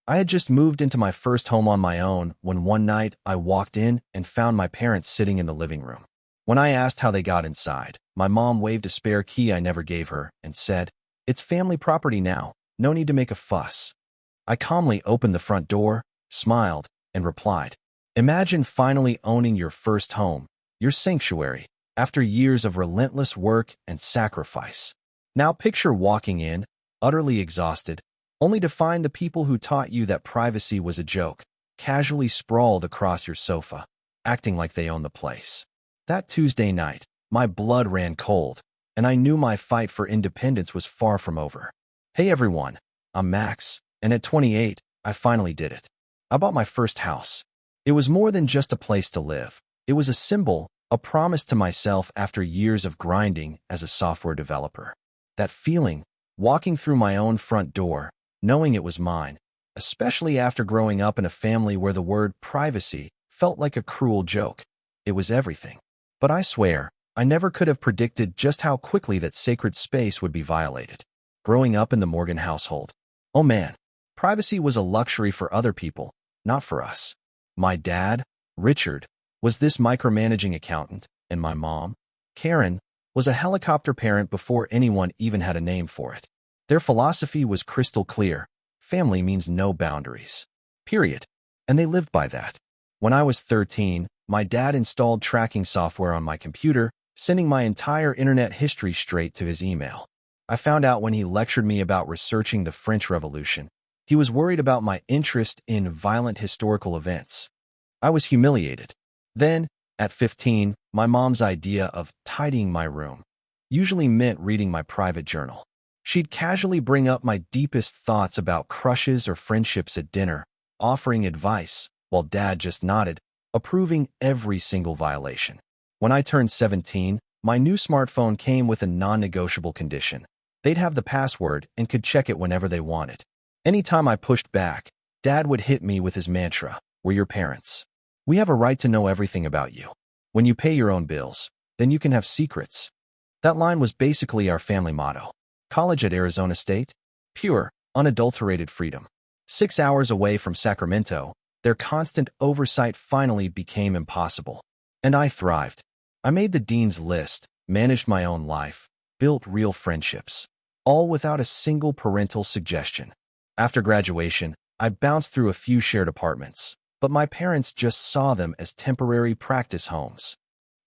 I had just moved into my first home on my own when one night I walked in and found my parents sitting in the living room. When I asked how they got inside, my mom waved a spare key I never gave her and said, "It's family property now, no need to make a fuss." I calmly opened the front door, smiled, and replied, "Imagine finally owning your first home, your sanctuary, after years of relentless work and sacrifice. Now picture walking in, utterly exhausted, only to find the people who taught you that privacy was a joke, casually sprawled across your sofa, acting like they own the place." That Tuesday night, my blood ran cold, and I knew my fight for independence was far from over. Hey everyone, I'm Max, and at 28, I finally did it. I bought my first house. It was more than just a place to live. It was a symbol, a promise to myself after years of grinding as a software developer. That feeling, walking through my own front door, knowing it was mine, especially after growing up in a family where the word privacy felt like a cruel joke. It was everything. But I swear, I never could have predicted just how quickly that sacred space would be violated. Growing up in the Morgan household, oh man, privacy was a luxury for other people, not for us. My dad, Richard, was this micromanaging accountant, and my mom, Karen, was a helicopter parent before anyone even had a name for it. Their philosophy was crystal clear: family means no boundaries. Period. And they lived by that. When I was 13, my dad installed tracking software on my computer, sending my entire internet history straight to his email. I found out when he lectured me about researching the French Revolution. He was worried about my interest in violent historical events. I was humiliated. Then, at 15, my mom's idea of tidying my room usually meant reading my private journal. She'd casually bring up my deepest thoughts about crushes or friendships at dinner, offering advice, while Dad just nodded, approving every single violation. When I turned 17, my new smartphone came with a non-negotiable condition. They'd have the password and could check it whenever they wanted. Anytime I pushed back, Dad would hit me with his mantra: "We're your parents. We have a right to know everything about you. When you pay your own bills, then you can have secrets." That line was basically our family motto. College at Arizona State? Pure, unadulterated freedom. 6 hours away from Sacramento, their constant oversight finally became impossible. And I thrived. I made the dean's list, managed my own life, built real friendships, all without a single parental suggestion. After graduation, I bounced through a few shared apartments, but my parents just saw them as temporary practice homes.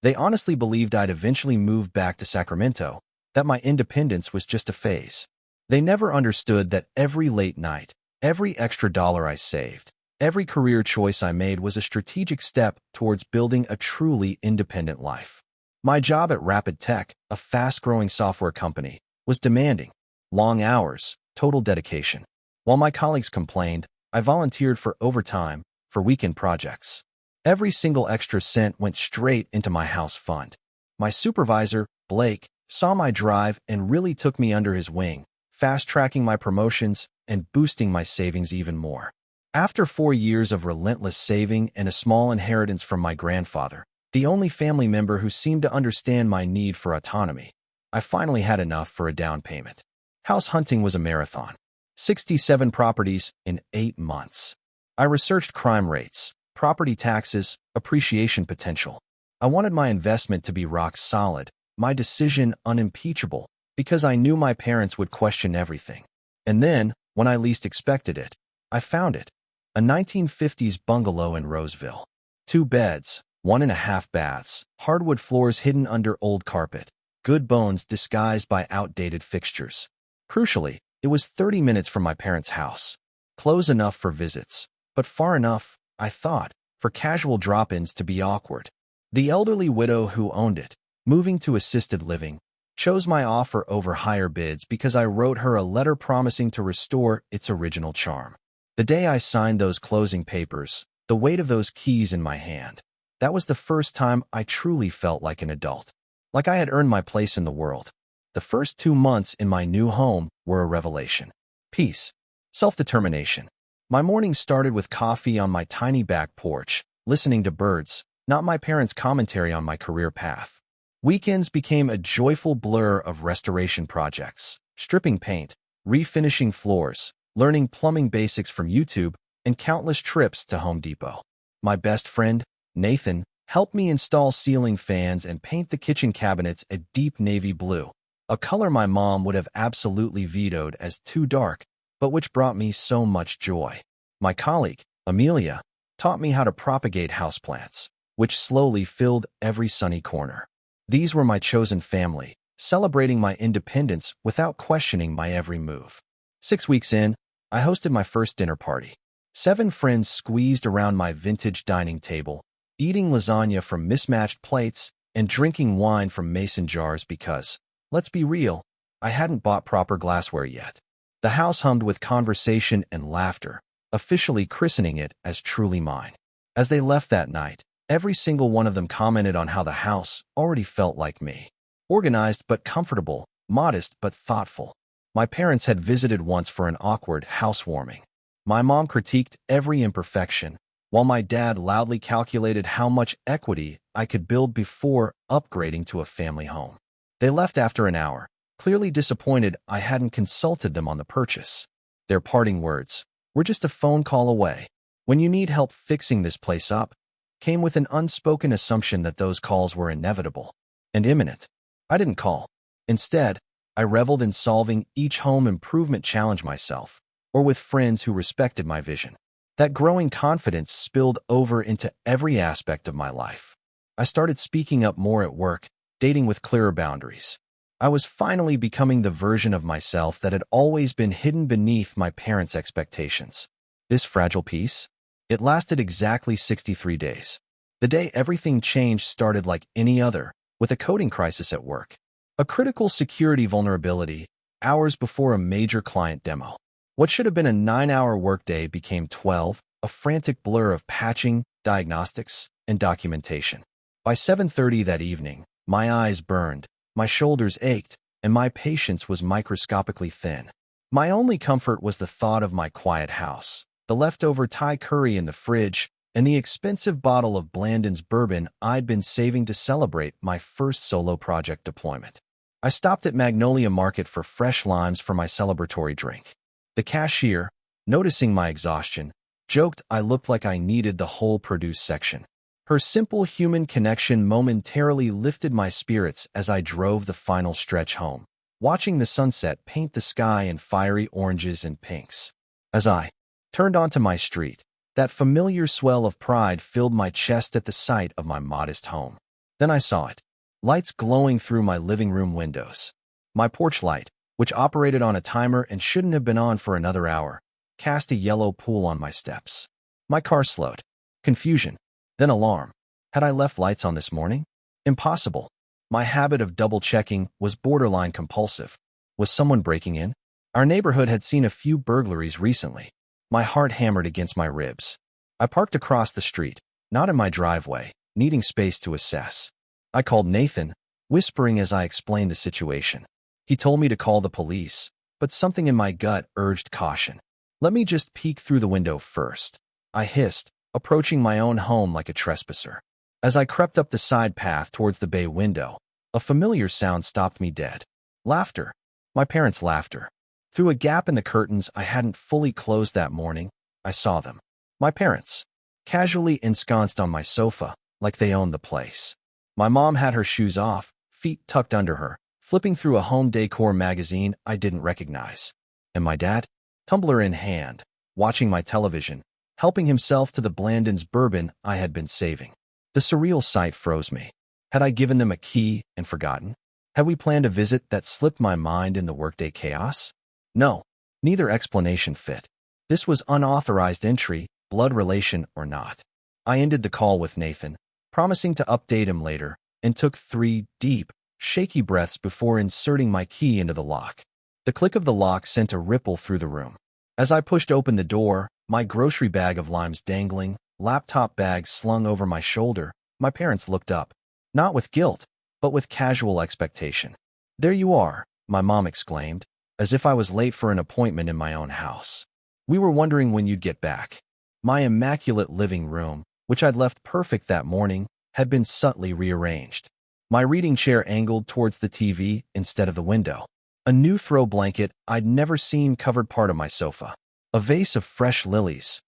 They honestly believed I'd eventually move back to Sacramento, that my independence was just a phase. They never understood that every late night, every extra dollar I saved, every career choice I made was a strategic step towards building a truly independent life. My job at Rapid Tech, a fast-growing software company, was demanding. Long hours, total dedication. While my colleagues complained, I volunteered for overtime, for weekend projects. Every single extra cent went straight into my house fund. My supervisor, Blake, saw my drive and really took me under his wing, fast-tracking my promotions and boosting my savings even more. After 4 years of relentless saving and a small inheritance from my grandfather, the only family member who seemed to understand my need for autonomy, I finally had enough for a down payment. House hunting was a marathon. 67 properties in 8 months. I researched crime rates, property taxes, appreciation potential. I wanted my investment to be rock solid, my decision unimpeachable, because I knew my parents would question everything. And then, when I least expected it, I found it. A 1950s bungalow in Roseville. 2 beds, 1.5 baths, hardwood floors hidden under old carpet, good bones disguised by outdated fixtures. Crucially, it was 30 minutes from my parents' house. Close enough for visits, but far enough, I thought, for casual drop-ins to be awkward. The elderly widow who owned it, moving to assisted living, chose my offer over higher bids because I wrote her a letter promising to restore its original charm. The day I signed those closing papers, the weight of those keys in my hand, that was the first time I truly felt like an adult, like I had earned my place in the world. The first 2 months in my new home were a revelation. Peace. Self-determination. My mornings started with coffee on my tiny back porch, listening to birds, not my parents' commentary on my career path. Weekends became a joyful blur of restoration projects, stripping paint, refinishing floors, learning plumbing basics from YouTube, and countless trips to Home Depot. My best friend, Nathan, helped me install ceiling fans and paint the kitchen cabinets a deep navy blue, a color my mom would have absolutely vetoed as too dark, but which brought me so much joy. My colleague, Amelia, taught me how to propagate houseplants, which slowly filled every sunny corner. These were my chosen family, celebrating my independence without questioning my every move. 6 weeks in, I hosted my first dinner party. 7 friends squeezed around my vintage dining table, eating lasagna from mismatched plates and drinking wine from mason jars because, let's be real, I hadn't bought proper glassware yet. The house hummed with conversation and laughter, officially christening it as truly mine. As they left that night, every single one of them commented on how the house already felt like me. Organized but comfortable, modest but thoughtful. My parents had visited once for an awkward housewarming. My mom critiqued every imperfection, while my dad loudly calculated how much equity I could build before upgrading to a family home. They left after an hour, clearly disappointed I hadn't consulted them on the purchase. Their parting words, "We're just a phone call away. When you need help fixing this place up," came with an unspoken assumption that those calls were inevitable and imminent. I didn't call. Instead, I reveled in solving each home improvement challenge myself, or with friends who respected my vision. That growing confidence spilled over into every aspect of my life. I started speaking up more at work, dating with clearer boundaries. I was finally becoming the version of myself that had always been hidden beneath my parents' expectations. This fragile piece? It lasted exactly 63 days. The day everything changed started like any other, with a coding crisis at work. A critical security vulnerability, hours before a major client demo. What should have been a 9-hour workday became 12, a frantic blur of patching, diagnostics, and documentation. By 7:30 that evening, my eyes burned, my shoulders ached, and my patience was microscopically thin. My only comfort was the thought of my quiet house, the leftover Thai curry in the fridge, and the expensive bottle of Blanton's bourbon I'd been saving to celebrate my first solo project deployment. I stopped at Magnolia Market for fresh limes for my celebratory drink. The cashier, noticing my exhaustion, joked I looked like I needed the whole produce section. Her simple human connection momentarily lifted my spirits as I drove the final stretch home, watching the sunset paint the sky in fiery oranges and pinks. As I turned onto my street, that familiar swell of pride filled my chest at the sight of my modest home. Then I saw it. Lights glowing through my living room windows. My porch light, which operated on a timer and shouldn't have been on for another hour, cast a yellow pool on my steps. My car slowed. Confusion. Then alarm. Had I left lights on this morning? Impossible. My habit of double-checking was borderline compulsive. Was someone breaking in? Our neighborhood had seen a few burglaries recently. My heart hammered against my ribs. I parked across the street, not in my driveway, needing space to assess. I called Nathan, whispering as I explained the situation. He told me to call the police, but something in my gut urged caution. Let me just peek through the window first, I hissed, approaching my own home like a trespasser. As I crept up the side path towards the bay window, a familiar sound stopped me dead. Laughter. My parents' laughter. Through a gap in the curtains I hadn't fully closed that morning, I saw them. My parents, casually ensconced on my sofa, like they owned the place. My mom had her shoes off, feet tucked under her, flipping through a home decor magazine I didn't recognize. And my dad, tumbler in hand, watching my television, helping himself to the Blanton's bourbon I had been saving. The surreal sight froze me. Had I given them a key and forgotten? Had we planned a visit that slipped my mind in the workday chaos? No, neither explanation fit. This was unauthorized entry, blood relation or not. I ended the call with Nathan, promising to update him later, and took 3 deep, shaky breaths before inserting my key into the lock. The click of the lock sent a ripple through the room. As I pushed open the door, my grocery bag of limes dangling, laptop bag slung over my shoulder, my parents looked up, not with guilt, but with casual expectation. "There you are," my mom exclaimed, as if I was late for an appointment in my own house. "We were wondering when you'd get back." My immaculate living room, which I'd left perfect that morning, had been subtly rearranged. My reading chair angled towards the TV instead of the window. A new throw blanket I'd never seen covered part of my sofa. A vase of fresh lilies,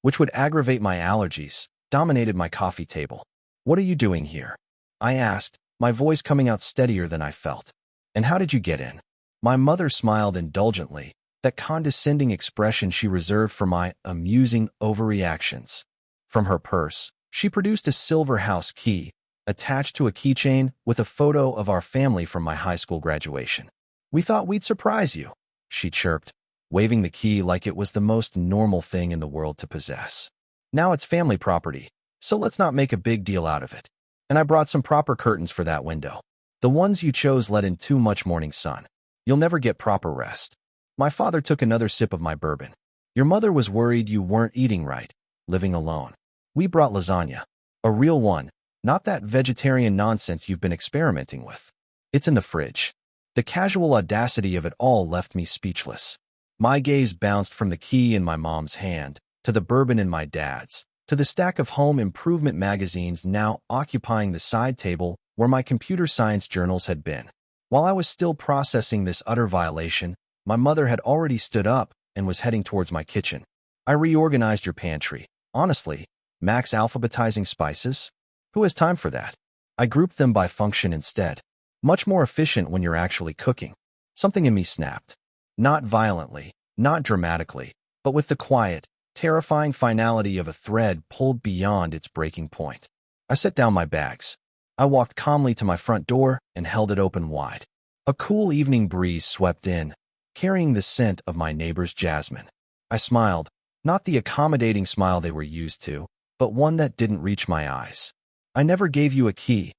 which would aggravate my allergies, dominated my coffee table. "What are you doing here?" I asked, my voice coming out steadier than I felt. "And how did you get in?" My mother smiled indulgently, that condescending expression she reserved for my amusing overreactions. From her purse, she produced a silver house key, attached to a keychain with a photo of our family from my high school graduation. "We thought we'd surprise you," she chirped, waving the key like it was the most normal thing in the world to possess. "Now it's family property, so let's not make a big deal out of it. And I brought some proper curtains for that window. The ones you chose let in too much morning sun. You'll never get proper rest." My father took another sip of my bourbon. "Your mother was worried you weren't eating right, living alone. We brought lasagna. A real one, not that vegetarian nonsense you've been experimenting with. It's in the fridge." The casual audacity of it all left me speechless. My gaze bounced from the key in my mom's hand, to the bourbon in my dad's, to the stack of home improvement magazines now occupying the side table where my computer science journals had been. While I was still processing this utter violation, my mother had already stood up and was heading towards my kitchen. "I reorganized your pantry. Honestly, max alphabetizing spices? Who has time for that? I grouped them by function instead. Much more efficient when you're actually cooking." Something in me snapped. Not violently, not dramatically, but with the quiet, terrifying finality of a thread pulled beyond its breaking point. I set down my bags. I walked calmly to my front door and held it open wide. A cool evening breeze swept in, carrying the scent of my neighbor's jasmine. I smiled, not the accommodating smile they were used to, but one that didn't reach my eyes. "I never gave you a key,"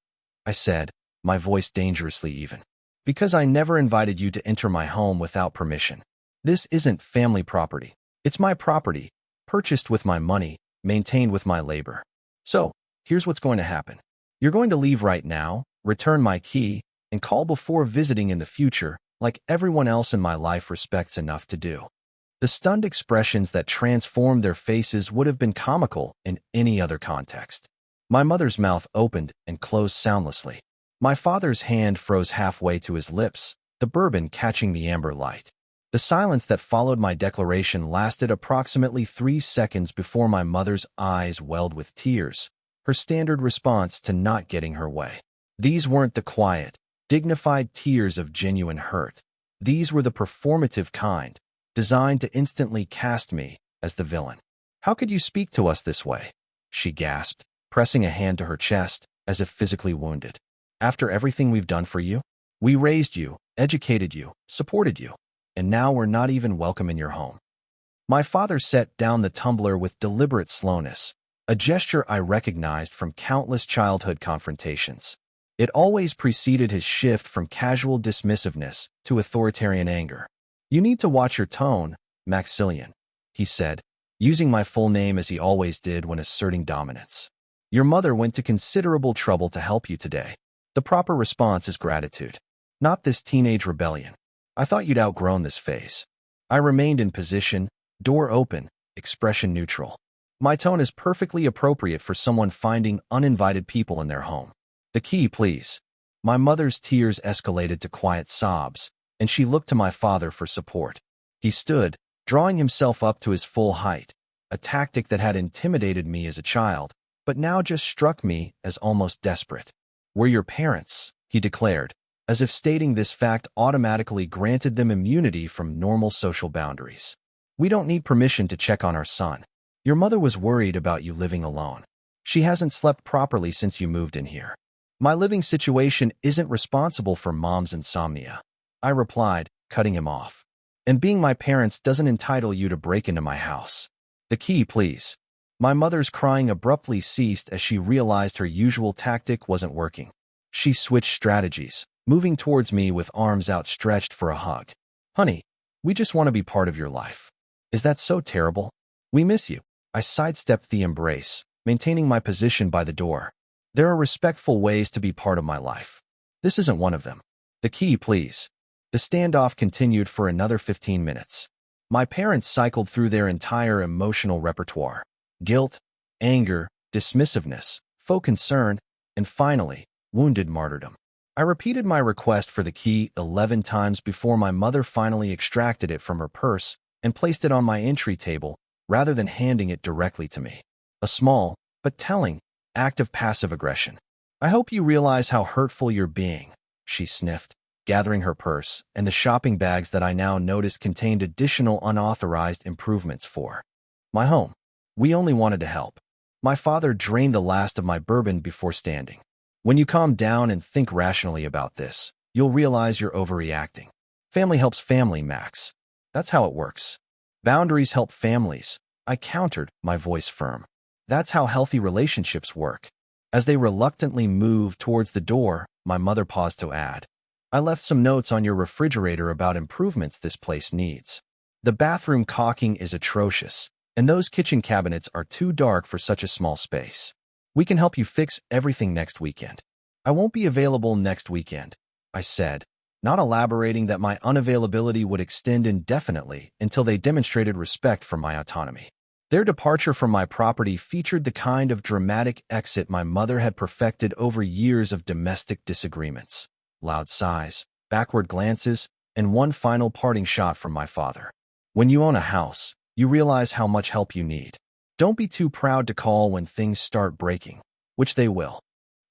I said, my voice dangerously even, "because I never invited you to enter my home without permission. This isn't family property. It's my property, purchased with my money, maintained with my labor. So, here's what's going to happen. You're going to leave right now, return my key, and call before visiting in the future, like everyone else in my life respects enough to do." The stunned expressions that transformed their faces would have been comical in any other context. My mother's mouth opened and closed soundlessly. My father's hand froze halfway to his lips, the bourbon catching the amber light. The silence that followed my declaration lasted approximately 3 seconds before my mother's eyes welled with tears, her standard response to not getting her way. These weren't the quiet, dignified tears of genuine hurt. These were the performative kind, designed to instantly cast me as the villain. "How could you speak to us this way?" she gasped, pressing a hand to her chest, as if physically wounded. "After everything we've done for you? We raised you, educated you, supported you, and now we're not even welcome in your home." My father set down the tumbler with deliberate slowness, a gesture I recognized from countless childhood confrontations. It always preceded his shift from casual dismissiveness to authoritarian anger. "You need to watch your tone, Maximilian," he said, using my full name as he always did when asserting dominance. "Your mother went to considerable trouble to help you today. The proper response is gratitude, not this teenage rebellion. I thought you'd outgrown this phase." I remained in position, door open, expression neutral. My tone is perfectly appropriate for someone finding uninvited people in their home. "The key, please." My mother's tears escalated to quiet sobs, and she looked to my father for support. He stood, drawing himself up to his full height, a tactic that had intimidated me as a child, but now just struck me as almost desperate. "We're your parents," he declared, as if stating this fact automatically granted them immunity from normal social boundaries. "We don't need permission to check on our son. Your mother was worried about you living alone. She hasn't slept properly since you moved in here. My living situation isn't responsible for mom's insomnia," I replied, cutting him off. "And being my parents doesn't entitle you to break into my house. The key, please." My mother's crying abruptly ceased as she realized her usual tactic wasn't working. She switched strategies, moving towards me with arms outstretched for a hug. "Honey, we just want to be part of your life. Is that so terrible? We miss you." I sidestepped the embrace, maintaining my position by the door. "There are respectful ways to be part of my life. This isn't one of them. The key, please." The standoff continued for another 15 minutes. My parents cycled through their entire emotional repertoire: guilt, anger, dismissiveness, faux concern, and finally, wounded martyrdom. I repeated my request for the key 11 times before my mother finally extracted it from her purse and placed it on my entry table rather than handing it directly to me. A small, but telling, act of passive aggression. "I hope you realize how hurtful you're being," she sniffed, gathering her purse and the shopping bags that I now noticed contained additional unauthorized improvements for my home. "We only wanted to help." My father drained the last of my bourbon before standing. "When you calm down and think rationally about this, you'll realize you're overreacting. Family helps family, Max. That's how it works. Boundaries help families," I countered, my voice firm. "That's how healthy relationships work." As they reluctantly moved towards the door, my mother paused to add, "I left some notes on your refrigerator about improvements this place needs. The bathroom caulking is atrocious, and those kitchen cabinets are too dark for such a small space. We can help you fix everything next weekend." "I won't be available next weekend," I said, not elaborating that my unavailability would extend indefinitely until they demonstrated respect for my autonomy. Their departure from my property featured the kind of dramatic exit my mother had perfected over years of domestic disagreements. Loud sighs, backward glances, and one final parting shot from my father. "When you own a house, you realize how much help you need. Don't be too proud to call when things start breaking," which they will.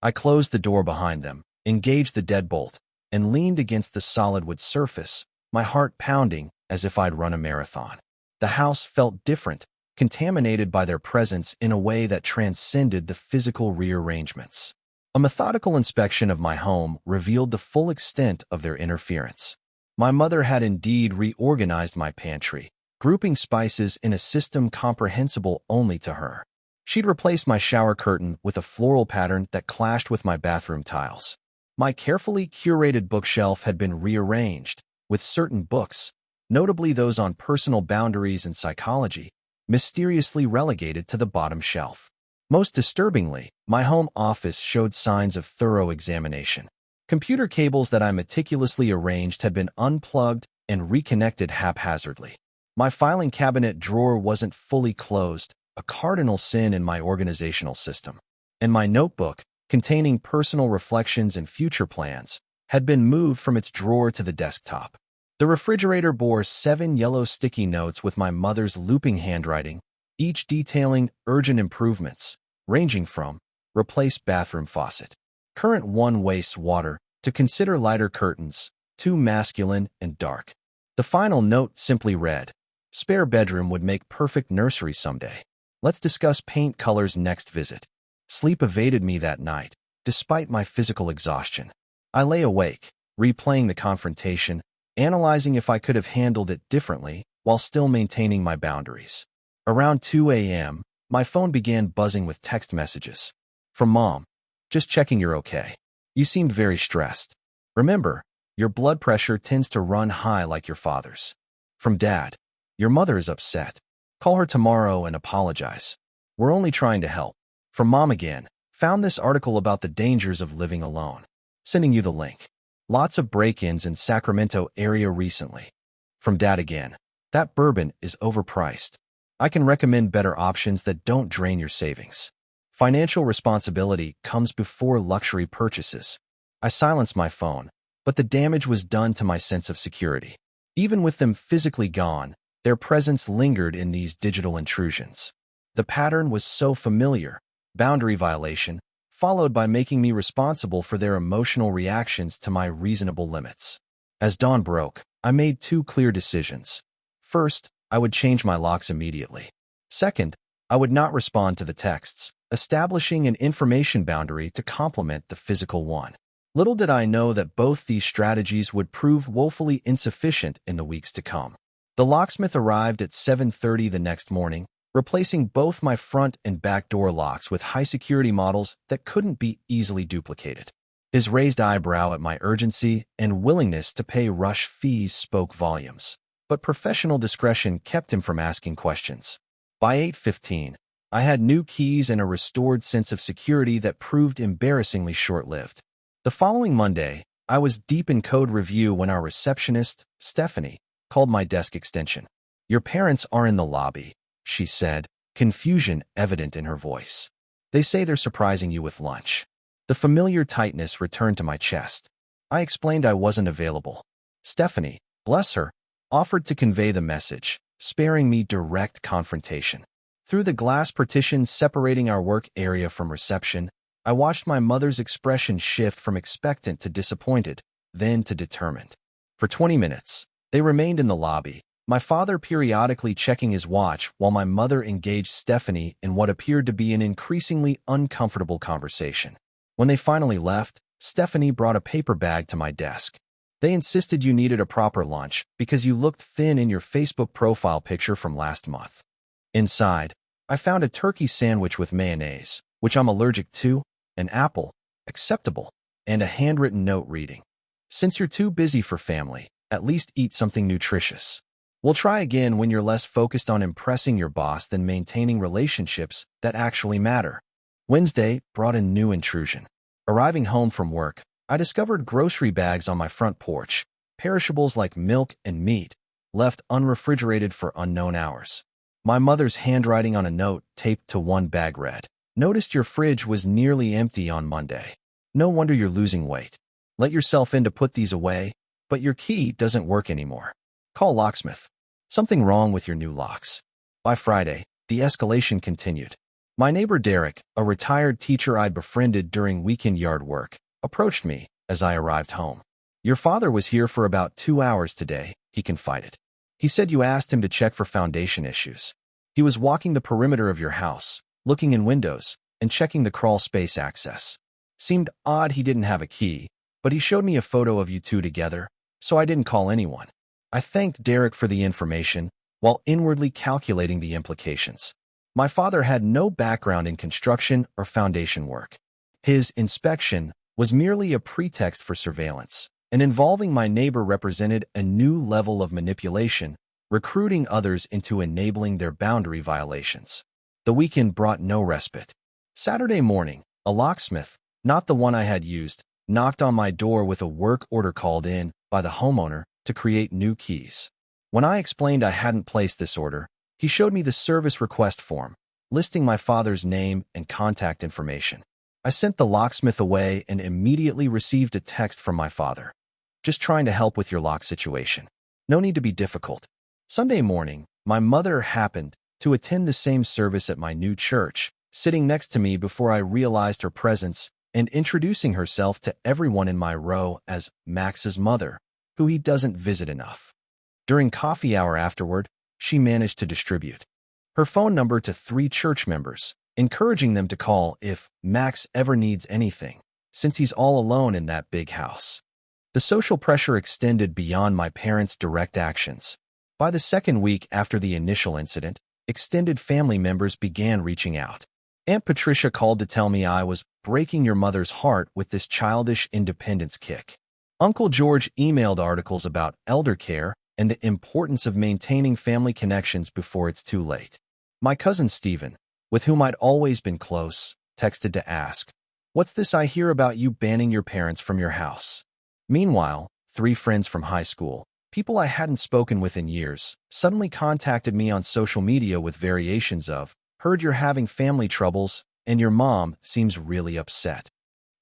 I closed the door behind them, engaged the deadbolt, and leaned against the solid wood surface, my heart pounding as if I'd run a marathon. The house felt different, contaminated by their presence in a way that transcended the physical rearrangements. A methodical inspection of my home revealed the full extent of their interference. My mother had indeed reorganized my pantry, grouping spices in a system comprehensible only to her. She'd replaced my shower curtain with a floral pattern that clashed with my bathroom tiles. My carefully curated bookshelf had been rearranged, with certain books, notably those on personal boundaries and psychology, mysteriously relegated to the bottom shelf. Most disturbingly, my home office showed signs of thorough examination. Computer cables that I meticulously arranged had been unplugged and reconnected haphazardly. My filing cabinet drawer wasn't fully closed, a cardinal sin in my organizational system. And my notebook, containing personal reflections and future plans, had been moved from its drawer to the desktop. The refrigerator bore 7 yellow sticky notes with my mother's looping handwriting, each detailing urgent improvements, ranging from replace bathroom faucet, current 1 wastes water, to consider lighter curtains, too masculine and dark. The final note simply read, spare bedroom would make perfect nursery someday. Let's discuss paint colors next visit. Sleep evaded me that night, despite my physical exhaustion. I lay awake, replaying the confrontation, analyzing if I could have handled it differently while still maintaining my boundaries. Around 2 a.m., my phone began buzzing with text messages. From Mom, just checking you're okay. You seemed very stressed. Remember, your blood pressure tends to run high like your father's. From Dad, your mother is upset. Call her tomorrow and apologize. We're only trying to help. From Mom again, found this article about the dangers of living alone. Sending you the link. Lots of break-ins in Sacramento area recently. From Dad again, that bourbon is overpriced. I can recommend better options that don't drain your savings. Financial responsibility comes before luxury purchases. I silenced my phone, but the damage was done to my sense of security. Even with them physically gone, their presence lingered in these digital intrusions. The pattern was so familiar, boundary violation, followed by making me responsible for their emotional reactions to my reasonable limits. As dawn broke, I made 2 clear decisions. First, I would change my locks immediately. Second, I would not respond to the texts, establishing an information boundary to complement the physical one. Little did I know that both these strategies would prove woefully insufficient in the weeks to come. The locksmith arrived at 7:30 the next morning, replacing both my front and back door locks with high-security models that couldn't be easily duplicated. His raised eyebrow at my urgency and willingness to pay rush fees spoke volumes, but professional discretion kept him from asking questions. By 8:15, I had new keys and a restored sense of security that proved embarrassingly short-lived. The following Monday, I was deep in code review when our receptionist, Stephanie, called my desk extension. "Your parents are in the lobby," she said, confusion evident in her voice. "They say they're surprising you with lunch." The familiar tightness returned to my chest. I explained I wasn't available. Stephanie, bless her, offered to convey the message, sparing me direct confrontation. Through the glass partitions separating our work area from reception, I watched my mother's expression shift from expectant to disappointed, then to determined. For 20 minutes, they remained in the lobby, my father periodically checking his watch while my mother engaged Stephanie in what appeared to be an increasingly uncomfortable conversation. When they finally left, Stephanie brought a paper bag to my desk. They insisted you needed a proper lunch because you looked thin in your Facebook profile picture from last month. Inside, I found a turkey sandwich with mayonnaise, which I'm allergic to, an apple, acceptable, and a handwritten note reading, "Since you're too busy for family, at least eat something nutritious. We'll try again when you're less focused on impressing your boss than maintaining relationships that actually matter." Wednesday brought a new intrusion. Arriving home from work, I discovered grocery bags on my front porch, perishables like milk and meat, left unrefrigerated for unknown hours. My mother's handwriting on a note taped to one bag read, "Noticed your fridge was nearly empty on Monday. No wonder you're losing weight. Let yourself in to put these away, but your key doesn't work anymore. Call locksmith. Something wrong with your new locks." By Friday, the escalation continued. My neighbor Derek, a retired teacher I'd befriended during weekend yard work, approached me as I arrived home. "Your father was here for about 2 hours today," he confided. "He said you asked him to check for foundation issues. He was walking the perimeter of your house, looking in windows, and checking the crawl space access. Seemed odd he didn't have a key, but he showed me a photo of you two together, so I didn't call anyone." I thanked Derek for the information, while inwardly calculating the implications. My father had no background in construction or foundation work. His inspection was merely a pretext for surveillance, and involving my neighbor represented a new level of manipulation, recruiting others into enabling their boundary violations. The weekend brought no respite. Saturday morning, a locksmith, not the one I had used, knocked on my door with a work order called in by the homeowner to create new keys. When I explained I hadn't placed this order, he showed me the service request form, listing my father's name and contact information. I sent the locksmith away and immediately received a text from my father. "Just trying to help with your lock situation. No need to be difficult." Sunday morning, my mother happened to attend the same service at my new church, sitting next to me before I realized her presence and introducing herself to everyone in my row as Max's mother, who he doesn't visit enough. During coffee hour afterward, she managed to distribute her phone number to 3 church members, encouraging them to call if Max ever needs anything, since he's all alone in that big house. The social pressure extended beyond my parents' direct actions. By the second week after the initial incident, extended family members began reaching out. Aunt Patricia called to tell me I was breaking your mother's heart with this childish independence kick. Uncle George emailed articles about elder care and the importance of maintaining family connections before it's too late. My cousin Stephen, with whom I'd always been close, texted to ask, "What's this I hear about you banning your parents from your house?" Meanwhile, 3 friends from high school, people I hadn't spoken with in years, suddenly contacted me on social media with variations of, "Heard you're having family troubles, and your mom seems really upset."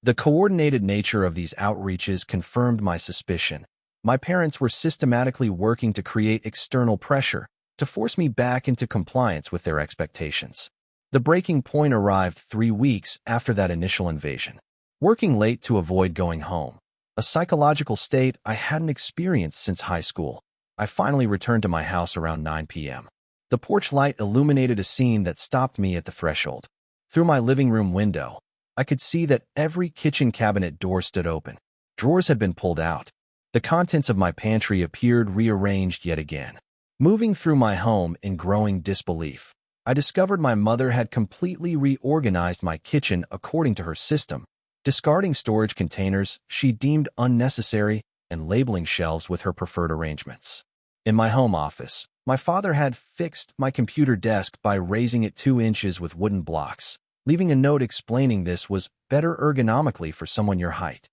The coordinated nature of these outreaches confirmed my suspicion. My parents were systematically working to create external pressure to force me back into compliance with their expectations. The breaking point arrived 3 weeks after that initial invasion. Working late to avoid going home, a psychological state I hadn't experienced since high school, I finally returned to my house around 9 p.m. The porch light illuminated a scene that stopped me at the threshold. Through my living room window, I could see that every kitchen cabinet door stood open. Drawers had been pulled out. The contents of my pantry appeared rearranged yet again. Moving through my home in growing disbelief, I discovered my mother had completely reorganized my kitchen according to her system, discarding storage containers she deemed unnecessary and labeling shelves with her preferred arrangements. In my home office, my father had fixed my computer desk by raising it 2 inches with wooden blocks, leaving a note explaining this was better ergonomically for someone your height.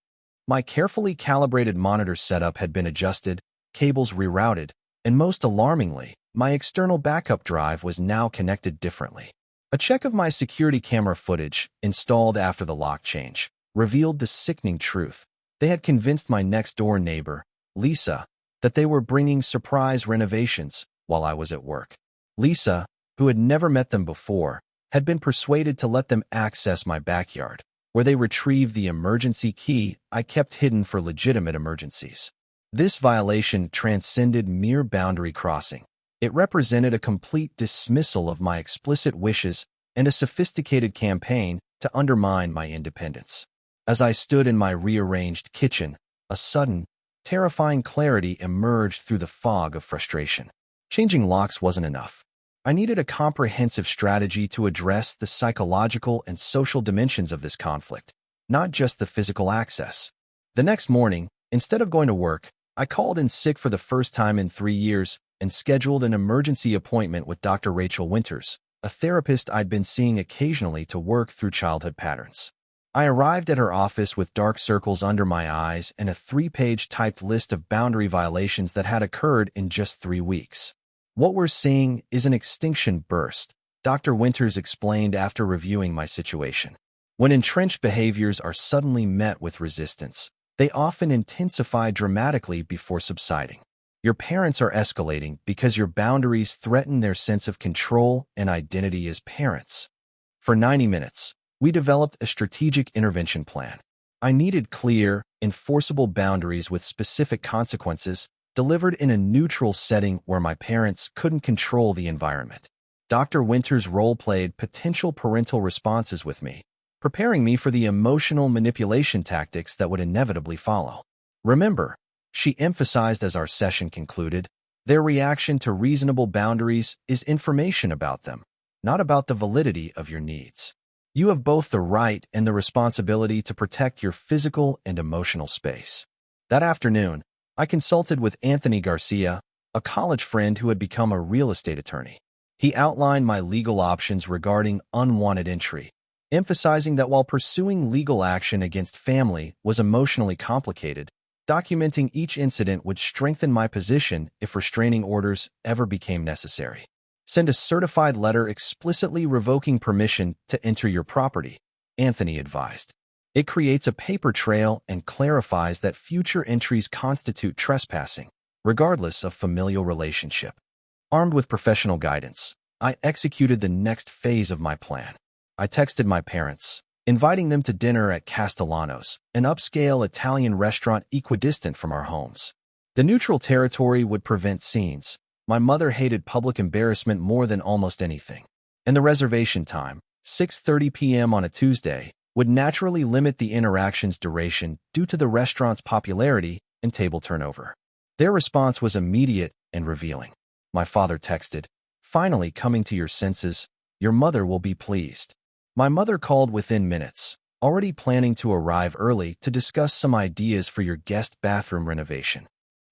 My carefully calibrated monitor setup had been adjusted, cables rerouted, and most alarmingly, my external backup drive was now connected differently. A check of my security camera footage, installed after the lock change, revealed the sickening truth. They had convinced my next-door neighbor, Lisa, that they were bringing surprise renovations, while I was at work. Lisa, who had never met them before, had been persuaded to let them access my backyard, where they retrieved the emergency key I kept hidden for legitimate emergencies. This violation transcended mere boundary crossing. It represented a complete dismissal of my explicit wishes and a sophisticated campaign to undermine my independence. As I stood in my rearranged kitchen, a sudden, terrifying clarity emerged through the fog of frustration. Changing locks wasn't enough. I needed a comprehensive strategy to address the psychological and social dimensions of this conflict, not just the physical access. The next morning, instead of going to work, I called in sick for the first time in 3 years and scheduled an emergency appointment with Dr. Rachel Winters, a therapist I'd been seeing occasionally to work through childhood patterns. I arrived at her office with dark circles under my eyes and a 3-page typed list of boundary violations that had occurred in just 3 weeks. "What we're seeing is an extinction burst," Dr. Winters explained after reviewing my situation. "When entrenched behaviors are suddenly met with resistance, they often intensify dramatically before subsiding. Your parents are escalating because your boundaries threaten their sense of control and identity as parents." For 90 minutes, we developed a strategic intervention plan. I needed clear, enforceable boundaries with specific consequences, delivered in a neutral setting where my parents couldn't control the environment. Dr. Winters role-played potential parental responses with me, preparing me for the emotional manipulation tactics that would inevitably follow. "Remember," she emphasized as our session concluded, "their reaction to reasonable boundaries is information about them, not about the validity of your needs. You have both the right and the responsibility to protect your physical and emotional space." That afternoon, I consulted with Anthony Garcia, a college friend who had become a real estate attorney. He outlined my legal options regarding unwanted entry, emphasizing that while pursuing legal action against family was emotionally complicated, documenting each incident would strengthen my position if restraining orders ever became necessary. "Send a certified letter explicitly revoking permission to enter your property," Anthony advised. "It creates a paper trail and clarifies that future entries constitute trespassing, regardless of familial relationship." Armed with professional guidance, I executed the next phase of my plan. I texted my parents, inviting them to dinner at Castellano's, an upscale Italian restaurant equidistant from our homes. The neutral territory would prevent scenes. My mother hated public embarrassment more than almost anything. And the reservation time, 6:30 p.m. on a Tuesday, would naturally limit the interaction's duration due to the restaurant's popularity and table turnover. Their response was immediate and revealing. My father texted, "Finally coming to your senses, your mother will be pleased." My mother called within minutes, already planning to arrive early to discuss some ideas for your guest bathroom renovation.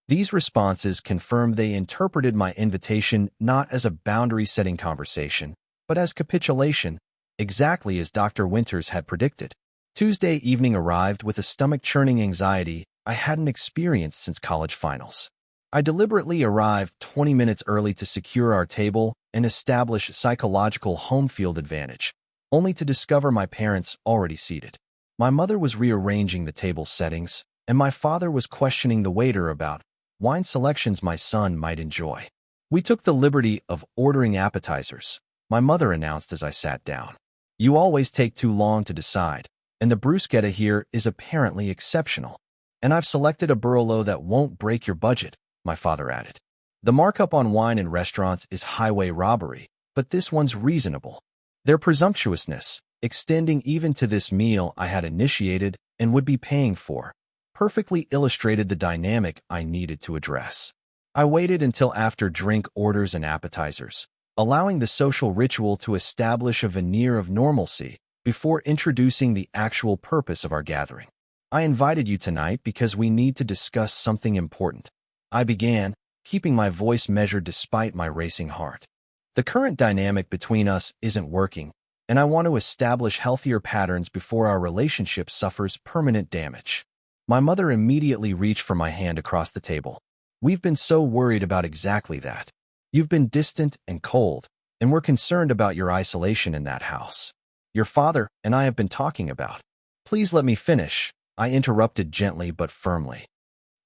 These responses confirmed they interpreted my invitation not as a boundary-setting conversation, but as capitulation, exactly as Dr. Winters had predicted. Tuesday evening arrived with a stomach-churning anxiety I hadn't experienced since college finals. I deliberately arrived 20 minutes early to secure our table and establish psychological home field advantage, only to discover my parents already seated. My mother was rearranging the table settings, and my father was questioning the waiter about wine selections my son might enjoy. "We took the liberty of ordering appetizers," my mother announced as I sat down. "You always take too long to decide, and the bruschetta here is apparently exceptional. And I've selected a Barolo that won't break your budget," my father added. "The markup on wine in restaurants is highway robbery, but this one's reasonable." Their presumptuousness, extending even to this meal I had initiated and would be paying for, perfectly illustrated the dynamic I needed to address. I waited until after drink orders and appetizers, allowing the social ritual to establish a veneer of normalcy before introducing the actual purpose of our gathering. "I invited you tonight because we need to discuss something important," I began, keeping my voice measured despite my racing heart. "The current dynamic between us isn't working, and I want to establish healthier patterns before our relationship suffers permanent damage." My mother immediately reached for my hand across the table. "We've been so worried about exactly that. You've been distant and cold, and we're concerned about your isolation in that house. Your father and I have been talking about." "Please let me finish," I interrupted gently but firmly.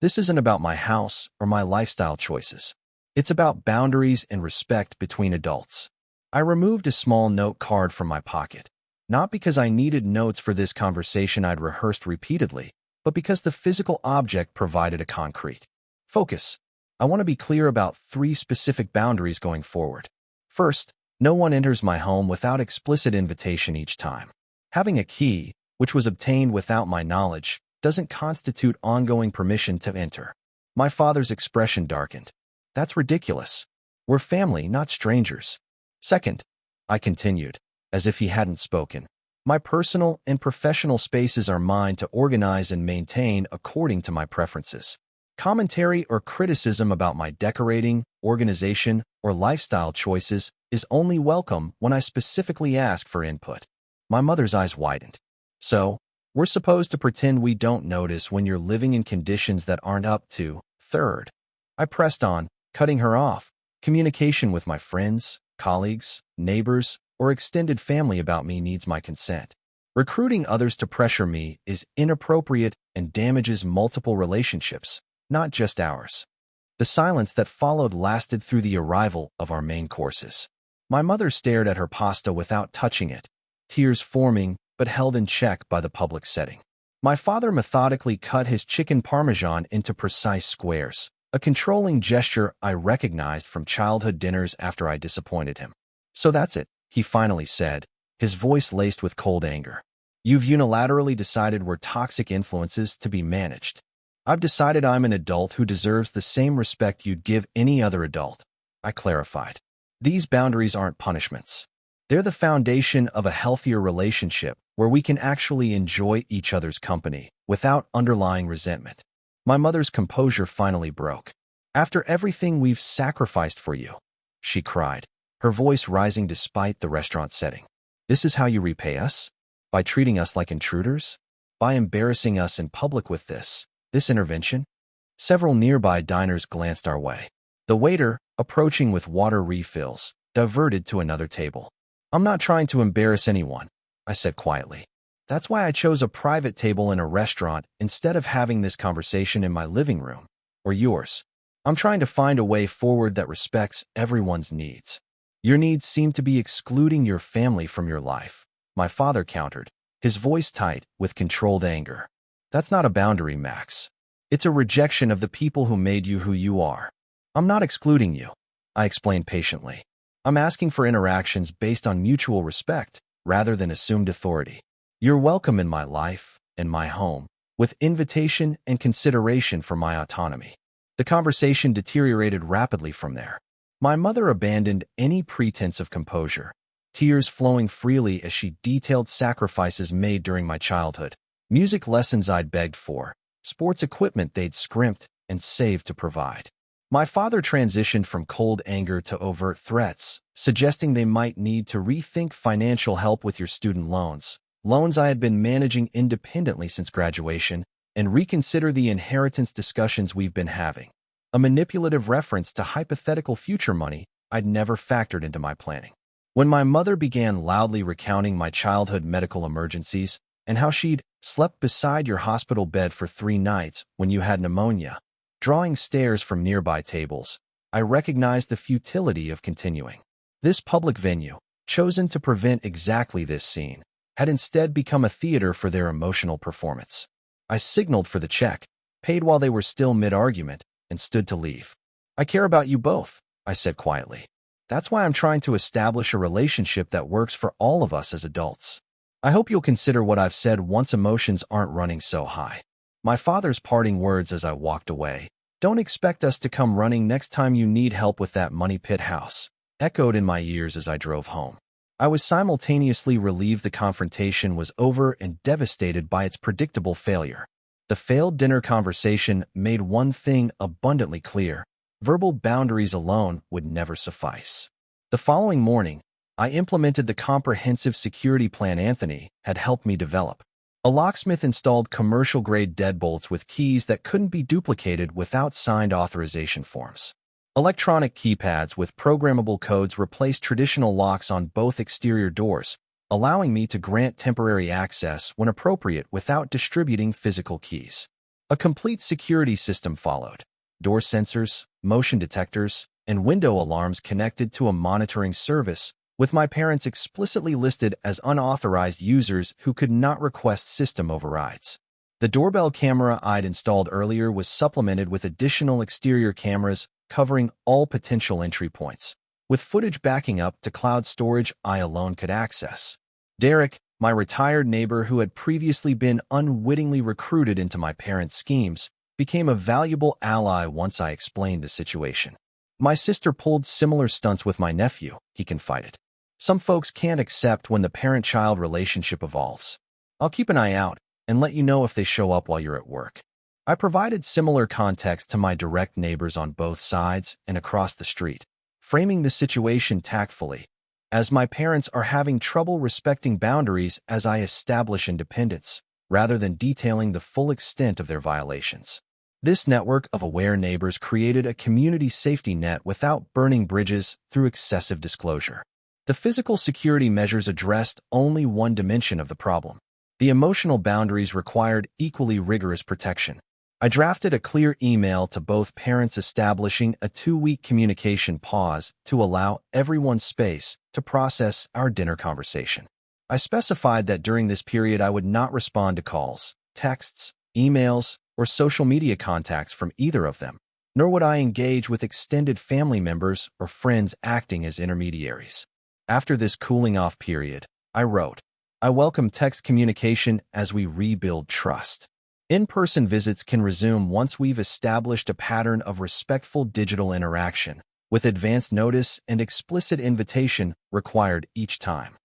"This isn't about my house or my lifestyle choices. It's about boundaries and respect between adults. I removed a small note card from my pocket, not because I needed notes for this conversation I'd rehearsed repeatedly, but because the physical object provided a concrete focus. I want to be clear about 3 specific boundaries going forward. First, no one enters my home without explicit invitation each time. Having a key, which was obtained without my knowledge, doesn't constitute ongoing permission to enter. My father's expression darkened. That's ridiculous. We're family, not strangers. Second, I continued, as if he hadn't spoken, my personal and professional spaces are mine to organize and maintain according to my preferences. Commentary or criticism about my decorating, organization, or lifestyle choices is only welcome when I specifically ask for input. My mother's eyes widened. So, we're supposed to pretend we don't notice when you're living in conditions that aren't up to. Third, I pressed on, cutting her off. Communication with my friends, colleagues, neighbors, or extended family about me needs my consent. Recruiting others to pressure me is inappropriate and damages multiple relationships, not just ours. The silence that followed lasted through the arrival of our main courses. My mother stared at her pasta without touching it, tears forming but held in check by the public setting. My father methodically cut his chicken parmesan into precise squares, a controlling gesture I recognized from childhood dinners after I disappointed him. So that's it, he finally said, his voice laced with cold anger. You've unilaterally decided we're toxic influences to be managed. I've decided I'm an adult who deserves the same respect you'd give any other adult, I clarified. These boundaries aren't punishments. They're the foundation of a healthier relationship where we can actually enjoy each other's company without underlying resentment. My mother's composure finally broke. After everything we've sacrificed for you, she cried, her voice rising despite the restaurant setting. This is how you repay us? By treating us like intruders? By embarrassing us in public with this intervention? Several nearby diners glanced our way. The waiter, approaching with water refills, diverted to another table. I'm not trying to embarrass anyone, I said quietly. That's why I chose a private table in a restaurant instead of having this conversation in my living room, or yours. I'm trying to find a way forward that respects everyone's needs. Your needs seem to be excluding your family from your life, my father countered, his voice tight with controlled anger. That's not a boundary, Max. It's a rejection of the people who made you who you are. I'm not excluding you, I explained patiently. I'm asking for interactions based on mutual respect rather than assumed authority. You're welcome in my life and my home, with invitation and consideration for my autonomy. The conversation deteriorated rapidly from there. My mother abandoned any pretense of composure, tears flowing freely as she detailed sacrifices made during my childhood, music lessons I'd begged for, sports equipment they'd scrimped and saved to provide. My father transitioned from cold anger to overt threats, suggesting they might need to rethink financial help with your student loans I had been managing independently since graduation, and reconsider the inheritance discussions we've been having. A manipulative reference to hypothetical future money I'd never factored into my planning. When my mother began loudly recounting my childhood medical emergencies and how she'd slept beside your hospital bed for 3 nights when you had pneumonia, drawing stares from nearby tables, I recognized the futility of continuing. This public venue, chosen to prevent exactly this scene, had instead become a theater for their emotional performance. I signaled for the check, paid while they were still mid-argument, and stood to leave. I care about you both, I said quietly. That's why I'm trying to establish a relationship that works for all of us as adults. I hope you'll consider what I've said once emotions aren't running so high. My father's parting words as I walked away, "Don't expect us to come running next time you need help with that money pit house," echoed in my ears as I drove home. I was simultaneously relieved the confrontation was over and devastated by its predictable failure. The failed dinner conversation made one thing abundantly clear: verbal boundaries alone would never suffice. The following morning, I implemented the comprehensive security plan Anthony had helped me develop. A locksmith installed commercial-grade deadbolts with keys that couldn't be duplicated without signed authorization forms. Electronic keypads with programmable codes replaced traditional locks on both exterior doors, allowing me to grant temporary access when appropriate without distributing physical keys. A complete security system followed: door sensors, motion detectors, and window alarms connected to a monitoring service, with my parents explicitly listed as unauthorized users who could not request system overrides. The doorbell camera I'd installed earlier was supplemented with additional exterior cameras covering all potential entry points, with footage backing up to cloud storage I alone could access. Derek, my retired neighbor who had previously been unwittingly recruited into my parents' schemes, became a valuable ally once I explained the situation. My sister pulled similar stunts with my nephew, he confided. Some folks can't accept when the parent-child relationship evolves. I'll keep an eye out and let you know if they show up while you're at work. I provided similar context to my direct neighbors on both sides and across the street, framing the situation tactfully, as my parents are having trouble respecting boundaries as I establish independence, rather than detailing the full extent of their violations. This network of aware neighbors created a community safety net without burning bridges through excessive disclosure. The physical security measures addressed only one dimension of the problem. The emotional boundaries required equally rigorous protection. I drafted a clear email to both parents establishing a 2-week communication pause to allow everyone space to process our dinner conversation. I specified that during this period I would not respond to calls, texts, emails, or social media contacts from either of them, nor would I engage with extended family members or friends acting as intermediaries. After this cooling-off period, I wrote, I welcome text communication as we rebuild trust. In-person visits can resume once we've established a pattern of respectful digital interaction, with advance notice and explicit invitation required each time.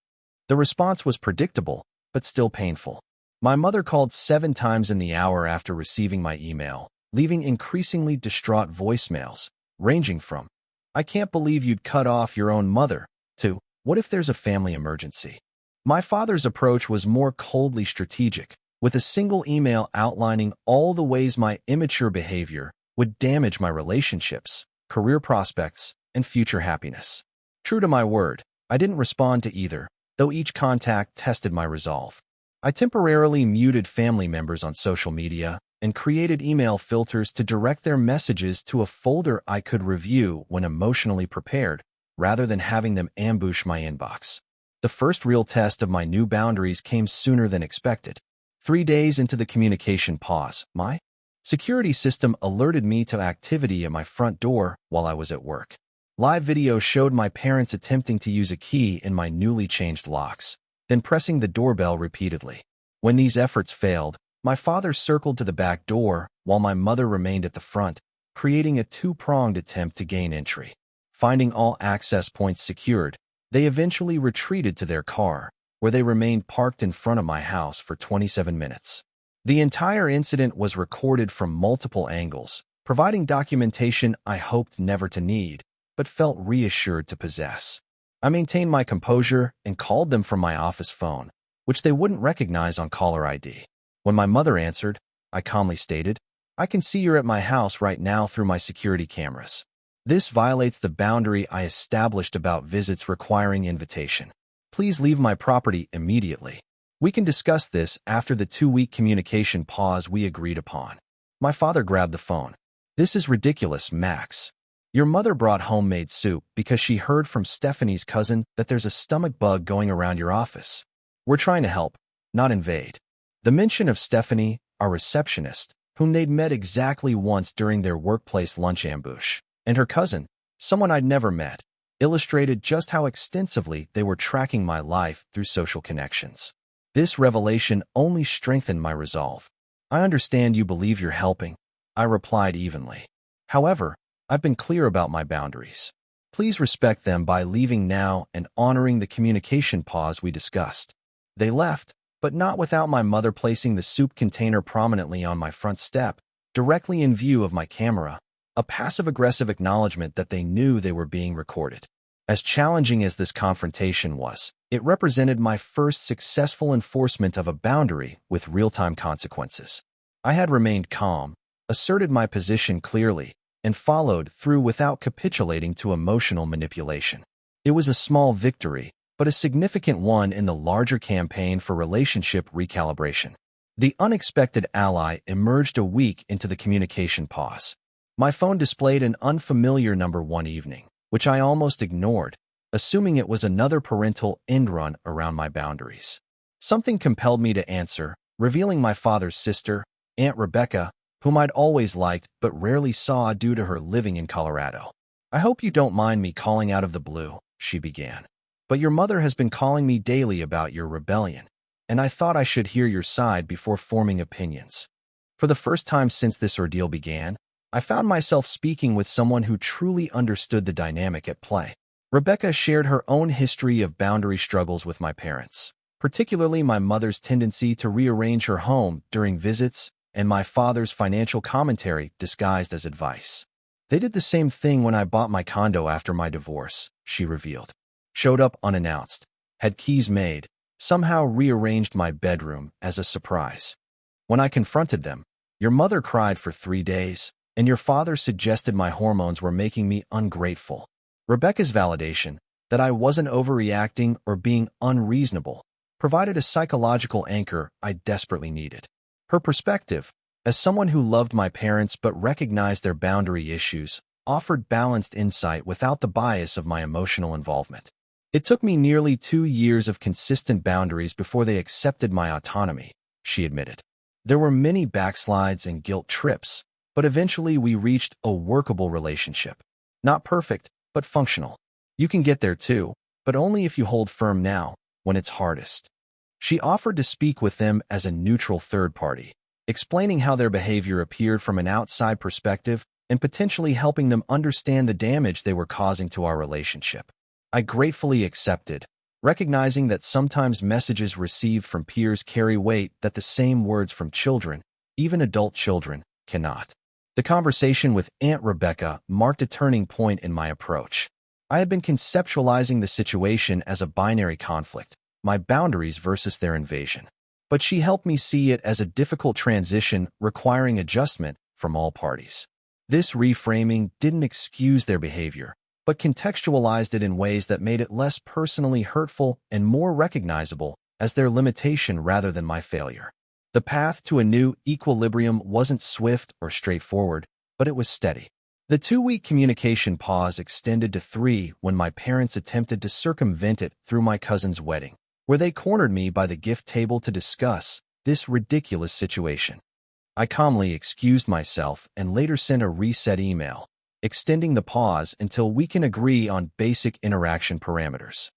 The response was predictable, but still painful. My mother called 7 times in the hour after receiving my email, leaving increasingly distraught voicemails, ranging from, I can't believe you'd cut off your own mother, to, what if there's a family emergency? My father's approach was more coldly strategic, with a single email outlining all the ways my immature behavior would damage my relationships, career prospects, and future happiness. True to my word, I didn't respond to either, though each contact tested my resolve. I temporarily muted family members on social media and created email filters to direct their messages to a folder I could review when emotionally prepared, rather than having them ambush my inbox. The first real test of my new boundaries came sooner than expected. 3 days into the communication pause, my security system alerted me to activity at my front door while I was at work. Live video showed my parents attempting to use a key in my newly changed locks, then pressing the doorbell repeatedly. When these efforts failed, my father circled to the back door while my mother remained at the front, creating a 2-pronged attempt to gain entry. Finding all access points secured, they eventually retreated to their car, where they remained parked in front of my house for 27 minutes. The entire incident was recorded from multiple angles, providing documentation I hoped never to need, but felt reassured to possess. I maintained my composure and called them from my office phone, which they wouldn't recognize on caller ID. When my mother answered, I calmly stated, I can see you're at my house right now through my security cameras. This violates the boundary I established about visits requiring invitation. Please leave my property immediately. We can discuss this after the 2-week communication pause we agreed upon. My father grabbed the phone. This is ridiculous, Max. Your mother brought homemade soup because she heard from Stephanie's cousin that there's a stomach bug going around your office. We're trying to help, not invade. The mention of Stephanie, our receptionist, whom they'd met exactly once during their workplace lunch ambush, and her cousin, someone I'd never met, illustrated just how extensively they were tracking my life through social connections. This revelation only strengthened my resolve. I understand you believe you're helping, I replied evenly. However, I've been clear about my boundaries. Please respect them by leaving now and honoring the communication pause we discussed. They left, but not without my mother placing the soup container prominently on my front step, directly in view of my camera, a passive-aggressive acknowledgement that they knew they were being recorded. As challenging as this confrontation was, it represented my first successful enforcement of a boundary with real-time consequences. I had remained calm, asserted my position clearly, and followed through without capitulating to emotional manipulation. It was a small victory, but a significant one in the larger campaign for relationship recalibration. The unexpected ally emerged a week into the communication pause. My phone displayed an unfamiliar number one evening, which I almost ignored, assuming it was another parental end run around my boundaries. Something compelled me to answer, revealing my father's sister, Aunt Rebecca, whom I'd always liked but rarely saw due to her living in Colorado. "I hope you don't mind me calling out of the blue," she began. "But your mother has been calling me daily about your rebellion, and I thought I should hear your side before forming opinions." For the first time since this ordeal began, I found myself speaking with someone who truly understood the dynamic at play. Rebecca shared her own history of boundary struggles with my parents, particularly my mother's tendency to rearrange her home during visits and my father's financial commentary disguised as advice. "They did the same thing when I bought my condo after my divorce," she revealed. "Showed up unannounced, had keys made, somehow rearranged my bedroom as a surprise. When I confronted them, 'Your mother cried for 3 days, and your father suggested my hormones were making me ungrateful.'" Rebecca's validation, that I wasn't overreacting or being unreasonable, provided a psychological anchor I desperately needed. Her perspective, as someone who loved my parents but recognized their boundary issues, offered balanced insight without the bias of my emotional involvement. "It took me nearly 2 years of consistent boundaries before they accepted my autonomy," she admitted. "There were many backslides and guilt trips, but eventually we reached a workable relationship. Not perfect, but functional. You can get there too, but only if you hold firm now, when it's hardest." She offered to speak with them as a neutral third party, explaining how their behavior appeared from an outside perspective and potentially helping them understand the damage they were causing to our relationship. I gratefully accepted, recognizing that sometimes messages received from peers carry weight that the same words from children, even adult children, cannot. The conversation with Aunt Rebecca marked a turning point in my approach. I had been conceptualizing the situation as a binary conflict, my boundaries versus their invasion. But she helped me see it as a difficult transition requiring adjustment from all parties. This reframing didn't excuse their behavior, but contextualized it in ways that made it less personally hurtful and more recognizable as their limitation rather than my failure. The path to a new equilibrium wasn't swift or straightforward, but it was steady. The 2-week communication pause extended to 3 when my parents attempted to circumvent it through my cousin's wedding, where they cornered me by the gift table to discuss this ridiculous situation. I calmly excused myself and later sent a reset email, extending the pause until we can agree on basic interaction parameters.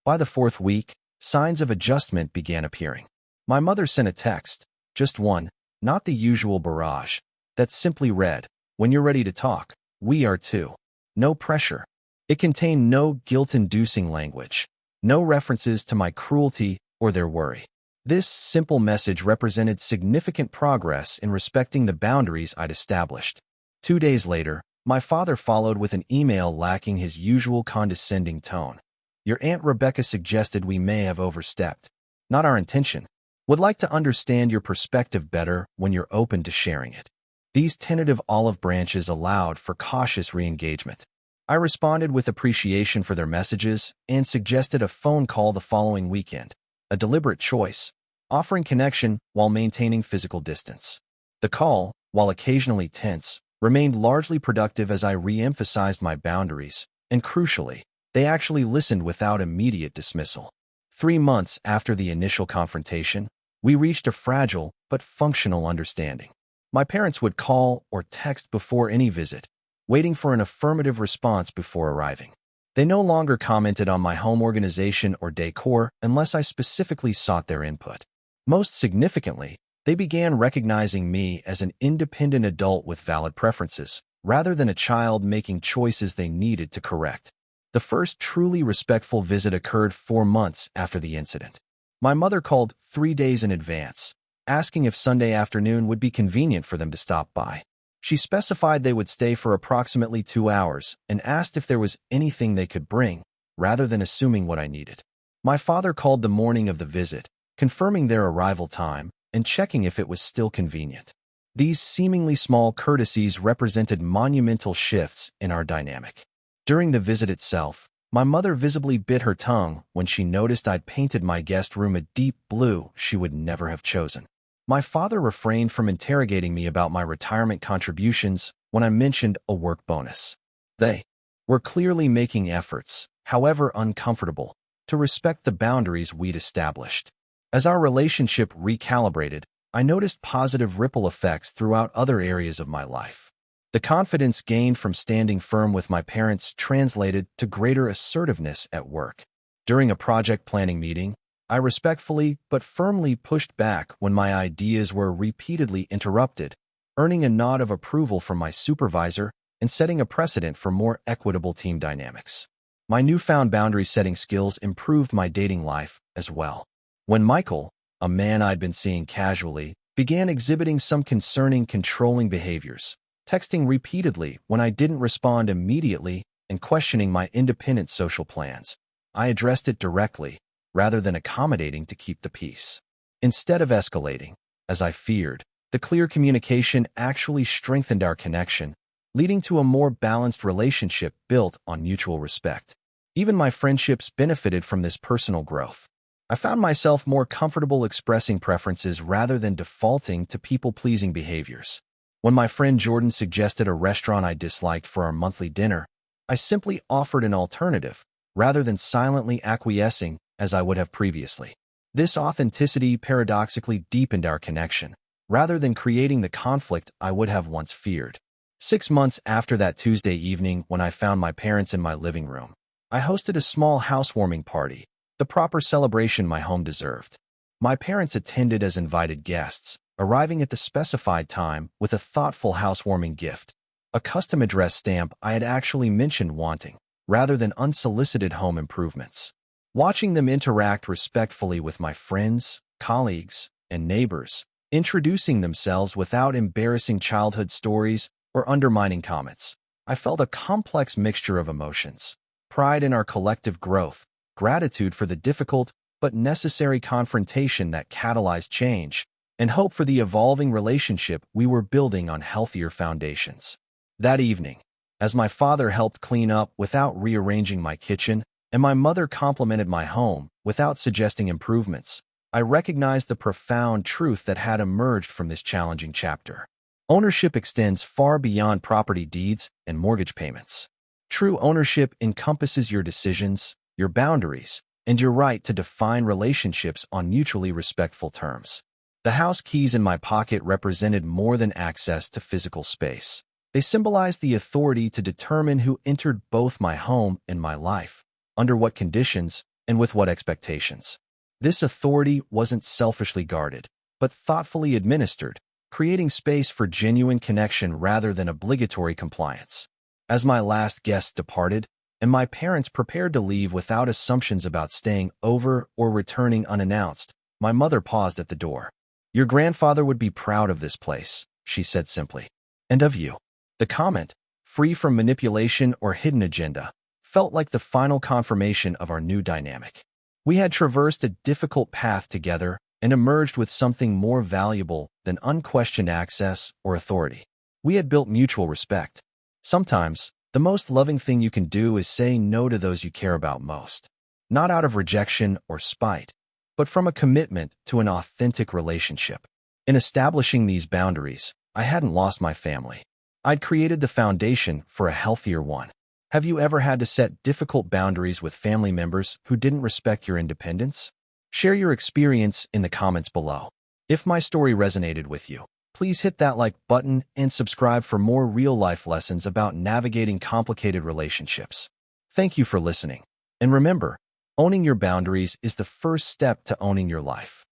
By the 4th week, signs of adjustment began appearing. My mother sent a text, just one, not the usual barrage, that simply read, "When you're ready to talk, we are too." No pressure. It contained no guilt-inducing language, no references to my cruelty or their worry. This simple message represented significant progress in respecting the boundaries I'd established. 2 days later, my father followed with an email lacking his usual condescending tone. "Your Aunt Rebecca suggested we may have overstepped. Not our intention. Would like to understand your perspective better when you're open to sharing it." These tentative olive branches allowed for cautious re-engagement. I responded with appreciation for their messages and suggested a phone call the following weekend, a deliberate choice, offering connection while maintaining physical distance. The call, while occasionally tense, remained largely productive as I re-emphasized my boundaries, and crucially, they actually listened without immediate dismissal. 3 months after the initial confrontation, we reached a fragile but functional understanding. My parents would call or text before any visit, waiting for an affirmative response before arriving. They no longer commented on my home organization or decor unless I specifically sought their input. Most significantly, they began recognizing me as an independent adult with valid preferences, rather than a child making choices they needed to correct. The first truly respectful visit occurred 4 months after the incident. My mother called 3 days in advance, asking if Sunday afternoon would be convenient for them to stop by. She specified they would stay for approximately 2 hours and asked if there was anything they could bring, rather than assuming what I needed. My father called the morning of the visit, confirming their arrival time and checking if it was still convenient. These seemingly small courtesies represented monumental shifts in our dynamic. During the visit itself, my mother visibly bit her tongue when she noticed I'd painted my guest room a deep blue she would never have chosen. My father refrained from interrogating me about my retirement contributions when I mentioned a work bonus. They were clearly making efforts, however uncomfortable, to respect the boundaries we'd established. As our relationship recalibrated, I noticed positive ripple effects throughout other areas of my life. The confidence gained from standing firm with my parents translated to greater assertiveness at work. During a project planning meeting, I respectfully but firmly pushed back when my ideas were repeatedly interrupted, earning a nod of approval from my supervisor and setting a precedent for more equitable team dynamics. My newfound boundary-setting skills improved my dating life as well. When Michael, a man I'd been seeing casually, began exhibiting some concerning controlling behaviors, texting repeatedly when I didn't respond immediately and questioning my independent social plans, I addressed it directly, rather than accommodating to keep the peace. Instead of escalating, as I feared, the clear communication actually strengthened our connection, leading to a more balanced relationship built on mutual respect. Even my friendships benefited from this personal growth. I found myself more comfortable expressing preferences rather than defaulting to people-pleasing behaviors. When my friend Jordan suggested a restaurant I disliked for our monthly dinner, I simply offered an alternative, rather than silently acquiescing as I would have previously. This authenticity paradoxically deepened our connection, rather than creating the conflict I would have once feared. 6 months after that Tuesday evening when I found my parents in my living room, I hosted a small housewarming party, the proper celebration my home deserved. My parents attended as invited guests, arriving at the specified time with a thoughtful housewarming gift, a custom address stamp I had actually mentioned wanting, rather than unsolicited home improvements. Watching them interact respectfully with my friends, colleagues, and neighbors, introducing themselves without embarrassing childhood stories or undermining comments, I felt a complex mixture of emotions: pride in our collective growth, gratitude for the difficult but necessary confrontation that catalyzed change, and hope for the evolving relationship we were building on healthier foundations. That evening, as my father helped clean up without rearranging my kitchen, and my mother complimented my home without suggesting improvements, I recognized the profound truth that had emerged from this challenging chapter. Ownership extends far beyond property deeds and mortgage payments. True ownership encompasses your decisions, your boundaries, and your right to define relationships on mutually respectful terms. The house keys in my pocket represented more than access to physical space. They symbolized the authority to determine who entered both my home and my life, under what conditions, and with what expectations. This authority wasn't selfishly guarded, but thoughtfully administered, creating space for genuine connection rather than obligatory compliance. As my last guests departed, and my parents prepared to leave without assumptions about staying over or returning unannounced, my mother paused at the door. "Your grandfather would be proud of this place," she said simply. "And of you." The comment, free from manipulation or hidden agenda, felt like the final confirmation of our new dynamic. We had traversed a difficult path together and emerged with something more valuable than unquestioned access or authority. We had built mutual respect. Sometimes, the most loving thing you can do is say no to those you care about most. Not out of rejection or spite, but from a commitment to an authentic relationship. In establishing these boundaries, I hadn't lost my family. I'd created the foundation for a healthier one. Have you ever had to set difficult boundaries with family members who didn't respect your independence? Share your experience in the comments below. If my story resonated with you, please hit that like button and subscribe for more real-life lessons about navigating complicated relationships. Thank you for listening. And remember, owning your boundaries is the first step to owning your life.